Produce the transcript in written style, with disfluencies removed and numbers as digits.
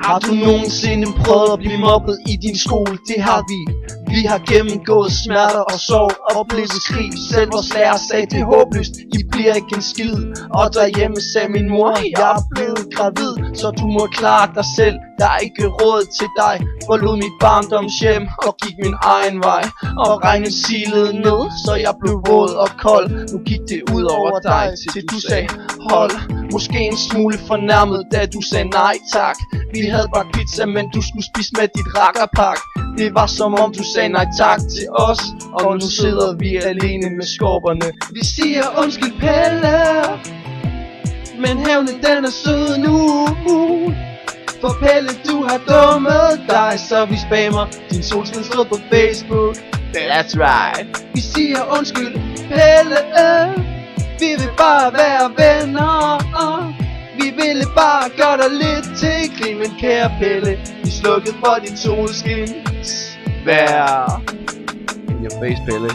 Har du nogensinde prøvet at blive mobbet i din skole? Det har vi. Vi har gennemgået smerter og sorg, oplevet skrig. Selv vores lærer sagde det er håbløst, I bliver ikke en skid. Og derhjemme sagde min mor, jeg er blevet gravid, så du må klare dig selv. Der er ikke råd til dig. Forlod mit barndomshjem og gik min egen vej. Og regnen silede ned, så jeg blev våd og kold. Nu gik det ud over dig, til du sagde hold. Måske en smule fornærmet, da du sagde nej tak. Vi havde bare pizza, men du skulle spise med dit rakkerpak. Det var som om du sagde nej tak til os. Og nu sidder vi alene med skorperne. Vi siger undskyld Pelle, men hævne den er sød nu. For Pelle, du har dummet dig, så vi spammer din solskinstråd på Facebook. That's right. Vi siger undskyld Pelle, vi vil bare være venner. Vi ville bare gøre dig lidt til grin, men kære Pelle, vi slukkede for dit solskins vær. In your face, Pelle.